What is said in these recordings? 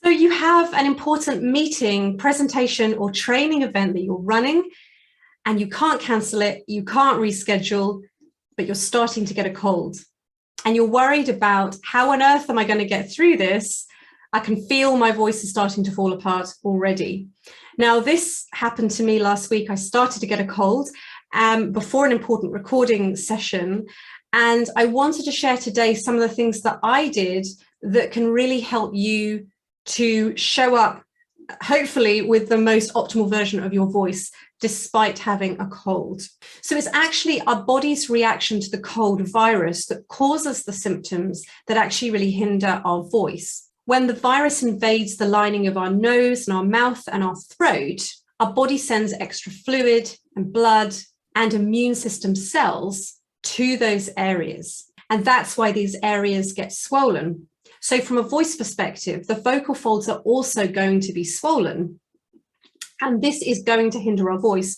So you have an important meeting, presentation, or training event that you're running, and you can't cancel it, you can't reschedule, but you're starting to get a cold. And you're worried about how on earth am I going to get through this? I can feel my voice is starting to fall apart already. Now, this happened to me last week. I started to get a cold before an important recording session. And I wanted to share today some of the things that I did that can really help you to show up, hopefully with the most optimal version of your voice, despite having a cold. So it's actually our body's reaction to the cold virus that causes the symptoms that actually really hinder our voice. When the virus invades the lining of our nose and our mouth and our throat, our body sends extra fluid and blood and immune system cells to those areas. And that's why these areas get swollen. So from a voice perspective, the vocal folds are also going to be swollen. And this is going to hinder our voice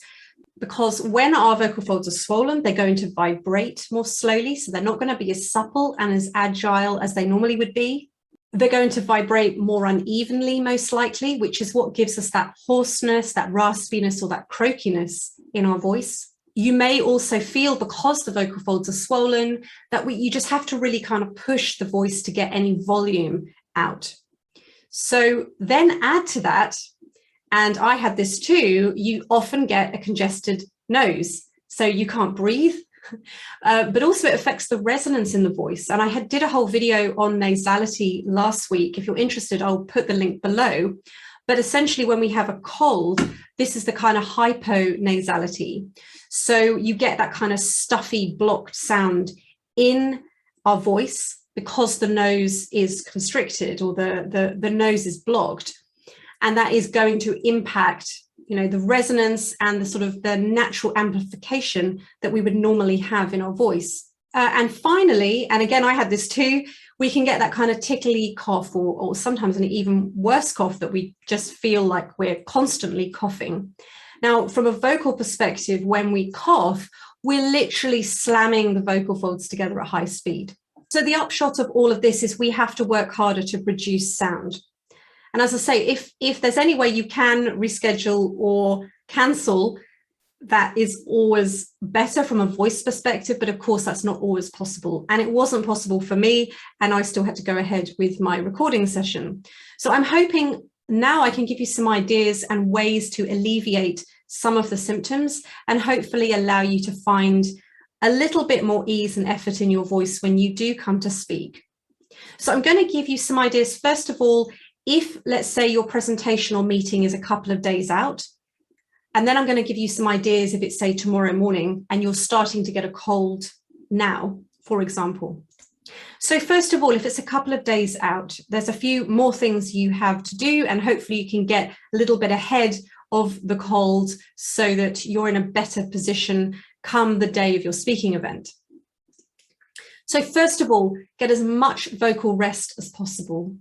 because when our vocal folds are swollen, they're going to vibrate more slowly. So they're not going to be as supple and as agile as they normally would be. They're going to vibrate more unevenly, most likely, which is what gives us that hoarseness, that raspiness, or that croakiness in our voice. You may also feel, because the vocal folds are swollen, that you just have to really kind of push the voice to get any volume out. So then add to that, and I had this too, you often get a congested nose. So you can't breathe, but also it affects the resonance in the voice. And I did a whole video on nasality last week. If you're interested, I'll put the link below. But essentially, when we have a cold, this is the kind of hyponasality. So you get that kind of stuffy, blocked sound in our voice because the nose is constricted, or the nose is blocked. And that is going to impact, the resonance and the sort of the natural amplification that we would normally have in our voice. And finally, and again, I had this too, we can get that kind of tickly cough, or sometimes an even worse cough that we just feel like we're constantly coughing. Now, from a vocal perspective, when we cough, we're literally slamming the vocal folds together at high speed. So the upshot of all of this is we have to work harder to produce sound. And as I say, if there's any way you can reschedule or cancel, that is always better from a voice perspective, but of course that's not always possible. And it wasn't possible for me, and I still had to go ahead with my recording session. So I'm hoping now I can give you some ideas and ways to alleviate some of the symptoms and hopefully allow you to find a little bit more ease and effort in your voice when you do come to speak. So I'm going to give you some ideas. First of all, if, let's say, your presentation or meeting is a couple of days out, and then I'm going to give you some ideas if it's, say, tomorrow morning and you're starting to get a cold now, for example. So first of all, if it's a couple of days out, there's a few more things you have to do, and hopefully you can get a little bit ahead of the cold so that you're in a better position come the day of your speaking event. So first of all, get as much vocal rest as possible.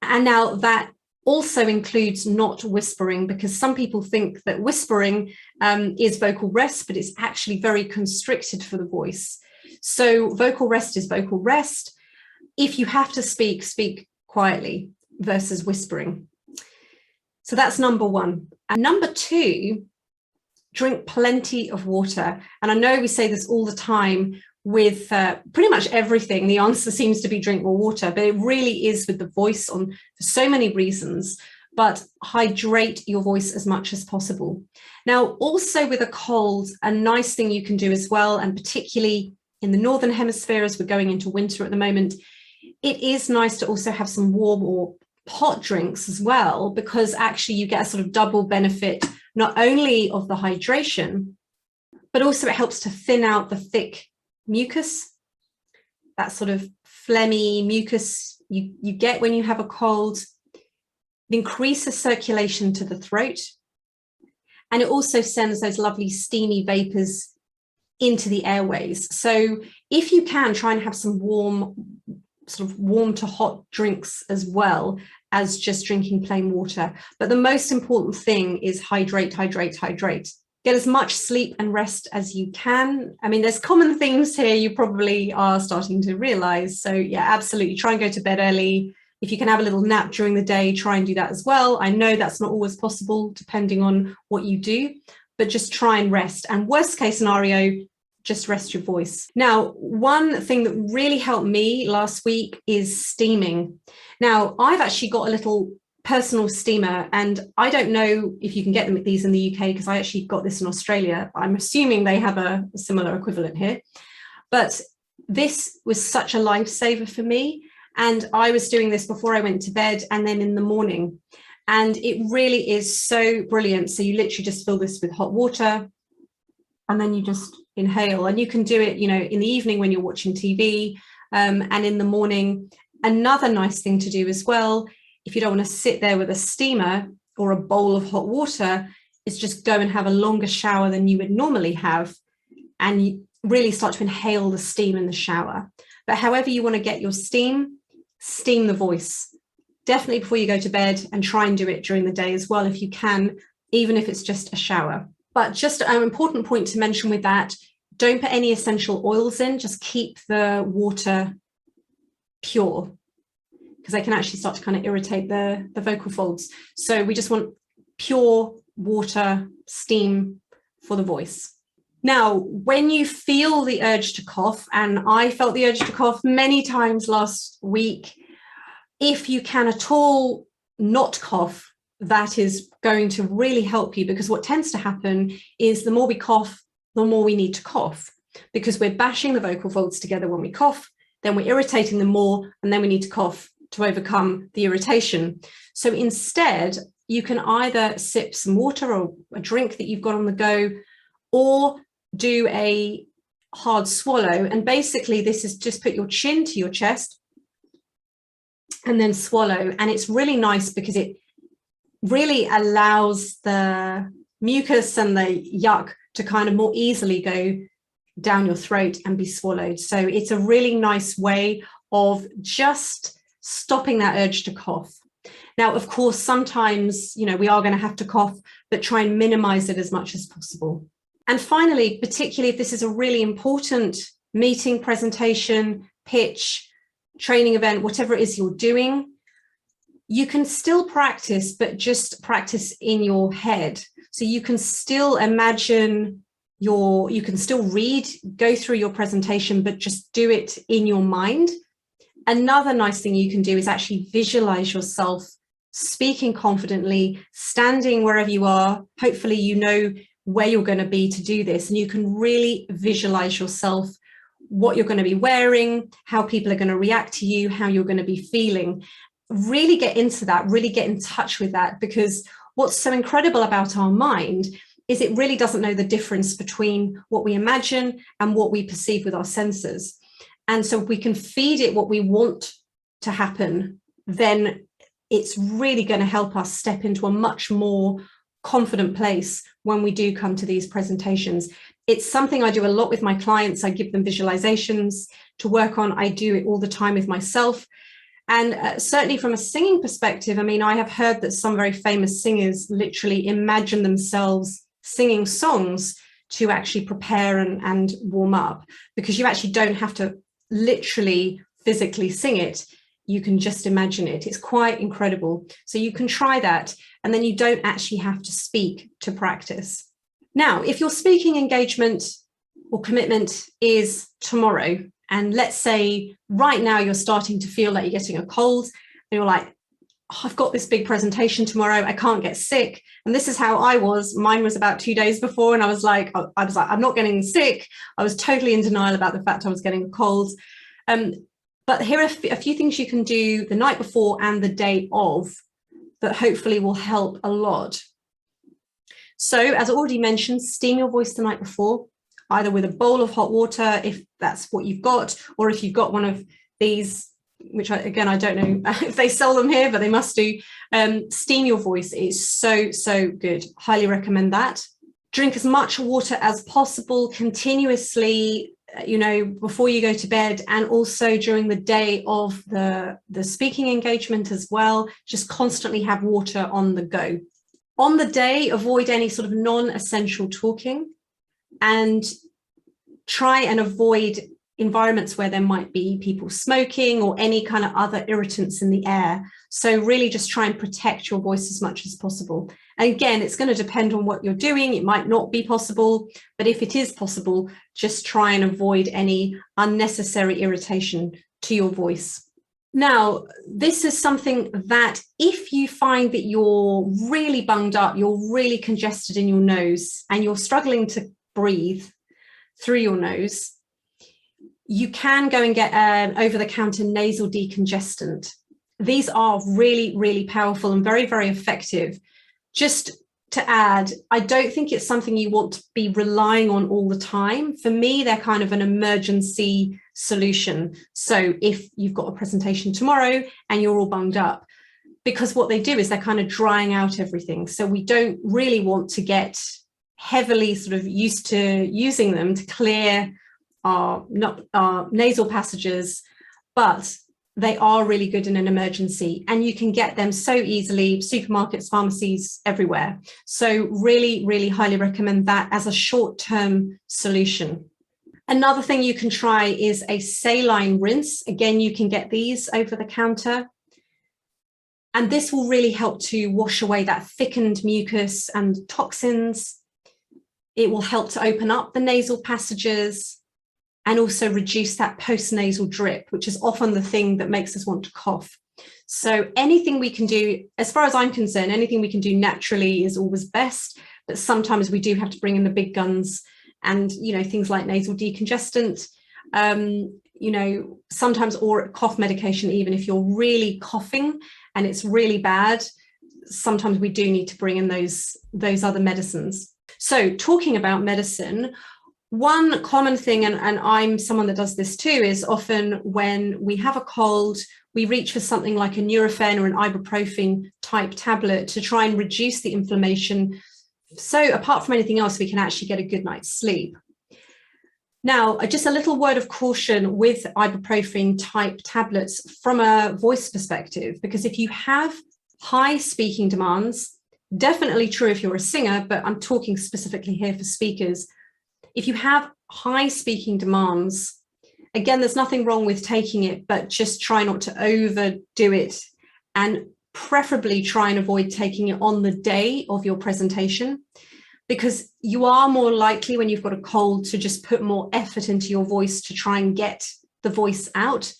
And now that also includes not whispering, because some people think that whispering is vocal rest, but it's actually very constricted for the voice. So vocal rest is vocal rest. If you have to speak, speak quietly versus whispering. So that's number one. And number two, drink plenty of water. And I know we say this all the time with pretty much everything. The answer seems to be drink more water, but it really is with the voice for so many reasons. But hydrate your voice as much as possible. Now, also with a cold, a nice thing you can do as well, and particularly in the Northern Hemisphere as we're going into winter at the moment, it is nice to also have some warm or hot drinks as well, because actually you get a sort of double benefit, not only of the hydration, but also it helps to thin out the thick mucus, that sort of phlegmy mucus you get when you have a cold. It increases circulation to the throat, and it also sends those lovely steamy vapors into the airways. So if you can, try and have some warm to hot drinks as well as just drinking plain water. But the most important thing is hydrate, hydrate, hydrate. Get as much sleep and rest as you can. I mean, there's common things here you probably are starting to realize. So yeah, absolutely. Try and go to bed early. If you can have a little nap during the day, try and do that as well. I know that's not always possible depending on what you do, but just try and rest. And worst case scenario, just rest your voice. Now, one thing that really helped me last week is steaming. Now, I've actually got a little personal steamer, and I don't know if you can get these in the UK because I actually got this in Australia. I'm assuming they have a similar equivalent here. But this was such a lifesaver for me. And I was doing this before I went to bed and then in the morning. And it really is so brilliant. So you literally just fill this with hot water and then you just inhale. And you can do it, in the evening when you're watching TV, and in the morning. Another nice thing to do as well, if you don't want to sit there with a steamer or a bowl of hot water, is just go and have a longer shower than you would normally have. And you really start to inhale the steam in the shower. But however you want to get your steam the voice. Definitely before you go to bed, and try and do it during the day as well if you can, even if it's just a shower. But just an important point to mention with that, don't put any essential oils in, just keep the water pure, because they can actually start to kind of irritate the vocal folds. So we just want pure water, steam for the voice. Now, when you feel the urge to cough, and I felt the urge to cough many times last week, if you can at all not cough, that is going to really help you, because what tends to happen is the more we cough, the more we need to cough, because we're bashing the vocal folds together when we cough, then we're irritating them more, and then we need to cough to overcome the irritation. So instead, you can either sip some water or a drink that you've got on the go, or do a hard swallow. And basically this is just put your chin to your chest and then swallow. And it's really nice because it really allows the mucus and the yuck to kind of more easily go down your throat and be swallowed. So it's a really nice way of just stopping that urge to cough. Now, of course, sometimes, we are going to have to cough, but try and minimize it as much as possible. And finally, particularly if this is a really important meeting, presentation, pitch, training event, whatever it is you're doing, you can still practice, but just practice in your head. So you can still imagine you can still read, go through your presentation, but just do it in your mind. Another nice thing you can do is actually visualize yourself speaking confidently, standing wherever you are. Hopefully, you know where you're going to be to do this, and you can really visualize yourself, what you're going to be wearing, how people are going to react to you, how you're going to be feeling. Really get into that, really get in touch with that, because what's so incredible about our mind is it really doesn't know the difference between what we imagine and what we perceive with our senses. And so if we can feed it what we want to happen, then it's really going to help us step into a much more confident place when we do come to these presentations. It's something I do a lot with my clients. I give them visualizations to work on. I do it all the time with myself. And certainly from a singing perspective, I have heard that some very famous singers literally imagine themselves singing songs to actually prepare and warm up, because you actually don't have to literally physically sing it. You can just imagine it. It's quite incredible. So you can try that, and then you don't actually have to speak to practice. Now, if your speaking engagement or commitment is tomorrow, and let's say right now you're starting to feel like you're getting a cold, and you're like, oh, I've got this big presentation tomorrow, I can't get sick. And this is how I was. Mine was about 2 days before, and I was like, I'm not getting sick. I was totally in denial about the fact I was getting a cold. But here are a few things you can do the night before and the day of that hopefully will help a lot. So as I already mentioned, steam your voice the night before, either with a bowl of hot water, if that's what you've got, or if you've got one of these, which I don't know if they sell them here, but they must do. Steam your voice is so good. Highly recommend that. Drink as much water as possible continuously, before you go to bed, and also during the day of the speaking engagement as well. Just constantly have water on the go. On the day, avoid any sort of non-essential talking, and try and avoid environments where there might be people smoking or any kind of other irritants in the air. So really just try and protect your voice as much as possible. And again, it's going to depend on what you're doing. It might not be possible, but if it is possible, just try and avoid any unnecessary irritation to your voice. Now, this is something that if you find that you're really bunged up, you're really congested in your nose, and you're struggling to breathe through your nose, you can go and get an over-the-counter nasal decongestant. These are really, really powerful and very, very effective. Just to add, I don't think it's something you want to be relying on all the time. For me, they're kind of an emergency solution. So if you've got a presentation tomorrow and you're all bunged up, because what they do is they're kind of drying out everything. So we don't really want to get heavily sort of used to using them to clear our nasal passages, but they are really good in an emergency, and you can get them so easily, supermarkets, pharmacies, everywhere. So really, really highly recommend that as a short-term solution. Another thing you can try is a saline rinse. Again, you can get these over the counter. And this will really help to wash away that thickened mucus and toxins. It will help to open up the nasal passages and also reduce that postnasal drip, which is often the thing that makes us want to cough. So anything we can do, as far as I'm concerned, anything we can do naturally is always best, but sometimes we do have to bring in the big guns and, you know, things like nasal decongestant, you know, sometimes, or cough medication, even if you're really coughing and it's really bad, sometimes we do need to bring in those other medicines. So talking about medicine, one common thing, and I'm someone that does this too, is often when we have a cold, we reach for something like a Nurofen or an ibuprofen type tablet to try and reduce the inflammation. So apart from anything else, we can actually get a good night's sleep. Now, just a little word of caution with ibuprofen type tablets from a voice perspective, because if you have high speaking demands, definitely true if you're a singer, but I'm talking specifically here for speakers. If you have high speaking demands, again, there's nothing wrong with taking it, but just try not to overdo it, and preferably try and avoid taking it on the day of your presentation, because you are more likely when you've got a cold to just put more effort into your voice to try and get the voice out.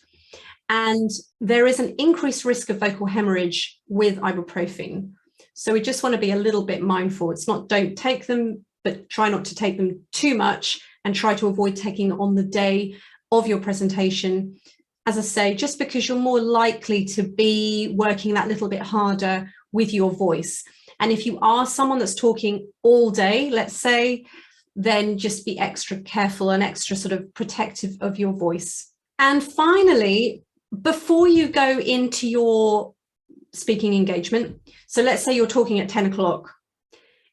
And there is an increased risk of vocal hemorrhage with ibuprofen. So we just want to be a little bit mindful. It's not don't take them, but try not to take them too much, and try to avoid taking on the day of your presentation. As I say, just because you're more likely to be working that little bit harder with your voice. And if you are someone that's talking all day, let's say, then just be extra careful and extra sort of protective of your voice. And finally, before you go into your speaking engagement, so let's say you're talking at 10 o'clock,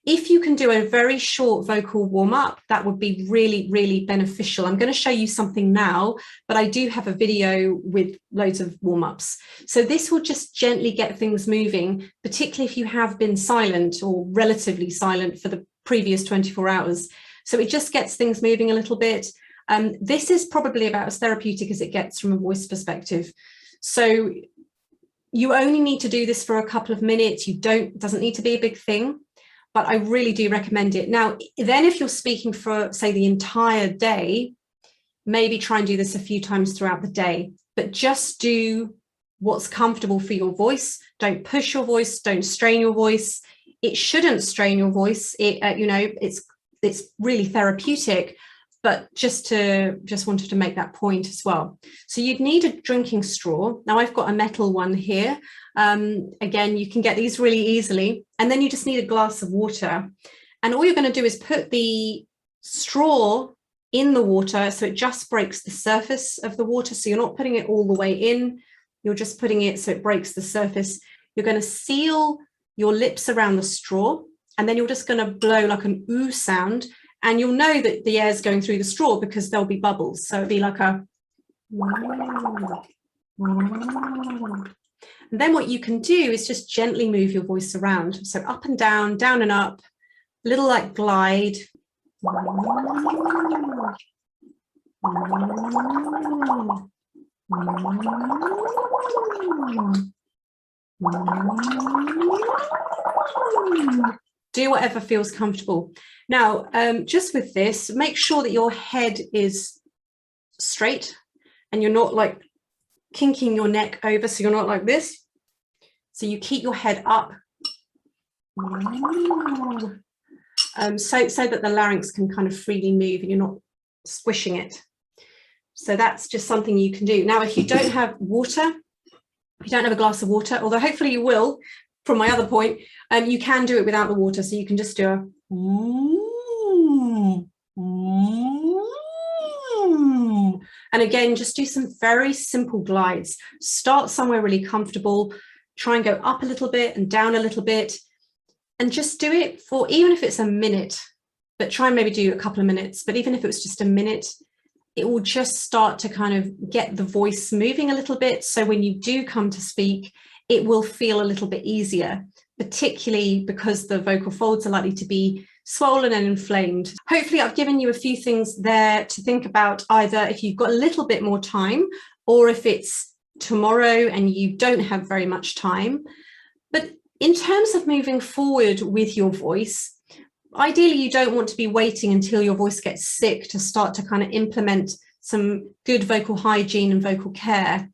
if you can do a very short vocal warm-up, that would be really, really beneficial. I'm going to show you something now, but I do have a video with loads of warm-ups. So this will just gently get things moving, particularly if you have been silent or relatively silent for the previous 24 hours. So it just gets things moving a little bit. This is probably about as therapeutic as it gets from a voice perspective. So you only need to do this for a couple of minutes. Doesn't need to be a big thing, but I really do recommend it. Now, then if you're speaking for, say, the entire day, maybe try and do this a few times throughout the day, but just do what's comfortable for your voice. Don't push your voice, don't strain your voice. It shouldn't strain your voice. It's really therapeutic, but just wanted to make that point as well. So you'd need a drinking straw. Now I've got a metal one here. Again, you can get these really easily. And then you just need a glass of water. And all you're going to do is put the straw in the water so it just breaks the surface of the water. So you're not putting it all the way in. You're just putting it so it breaks the surface. You're going to seal your lips around the straw, and then you're just going to blow like an ooh sound. And you'll know that the air is going through the straw because there'll be bubbles. So it'll be like a... And then what you can do is just gently move your voice around. So up and down and up, a little like glide. Do whatever feels comfortable. Now, just with this, make sure that your head is straight and you're not like kinking your neck over, so you're not like this. So you keep your head up, so that the larynx can kind of freely move and you're not squishing it. So that's just something you can do. Now, if you don't have water, if you don't have a glass of water, although hopefully you will, from my other point, you can do it without the water. So you can just do a and again, just do some very simple glides. Start somewhere really comfortable, try and go up a little bit and down a little bit, and just do it for, even if it's a minute, but try and maybe do a couple of minutes. But even if it was just a minute, it will just start to kind of get the voice moving a little bit. So when you do come to speak, it will feel a little bit easier, particularly because the vocal folds are likely to be swollen and inflamed. Hopefully I've given you a few things there to think about, either if you've got a little bit more time or if it's tomorrow and you don't have very much time. But in terms of moving forward with your voice, ideally you don't want to be waiting until your voice gets sick to start to kind of implement some good vocal hygiene and vocal care.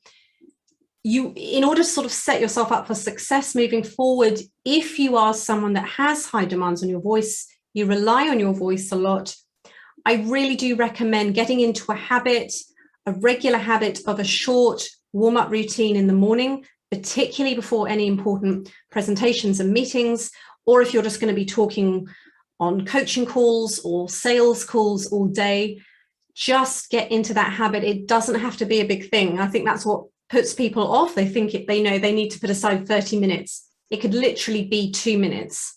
In order to sort of set yourself up for success moving forward, if you are someone that has high demands on your voice, you rely on your voice a lot, I really do recommend getting into a regular habit of a short warm-up routine in the morning, particularly before any important presentations and meetings, or if you're just going to be talking on coaching calls or sales calls all day, just get into that habit. It doesn't have to be a big thing. I think that's what puts people off. They think they know they need to put aside 30 minutes. It could literally be 2 minutes.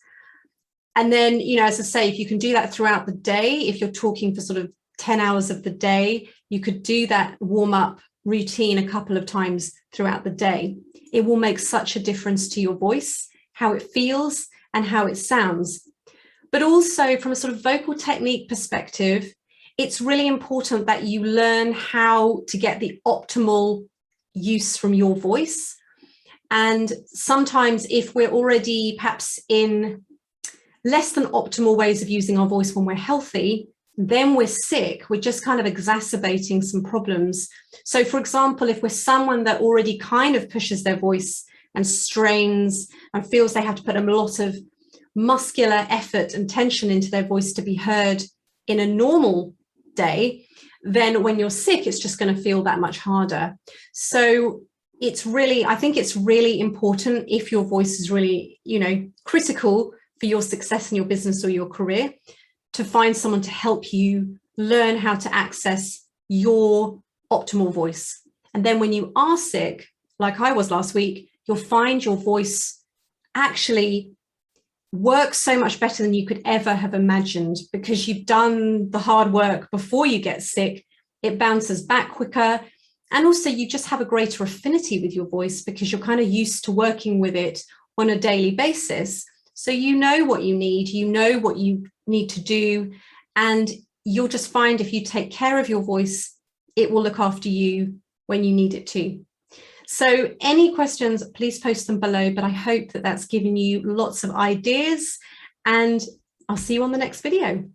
And then, as I say, if you can do that throughout the day, if you're talking for sort of 10 hours of the day, you could do that warm-up routine a couple of times throughout the day. It will make such a difference to your voice, how it feels and how it sounds. But also from a sort of vocal technique perspective, it's really important that you learn how to get the optimal use from your voice. And sometimes if we're already perhaps in less than optimal ways of using our voice when we're healthy, then we're sick, we're just kind of exacerbating some problems. So for example, if we're someone that already kind of pushes their voice and strains and feels they have to put a lot of muscular effort and tension into their voice to be heard in a normal day, then when you're sick, it's just going to feel that much harder. So I think it's really important, if your voice is really, critical for your success in your business or your career, to find someone to help you learn how to access your optimal voice. And then when you are sick, like I was last week, you'll find your voice actually works so much better than you could ever have imagined, because you've done the hard work before you get sick. It bounces back quicker. And also you just have a greater affinity with your voice because you're kind of used to working with it on a daily basis. So you know what you know what you need to do, and you'll just find if you take care of your voice, it will look after you when you need it to. So any questions, please post them below, but I hope that that's given you lots of ideas, and I'll see you on the next video.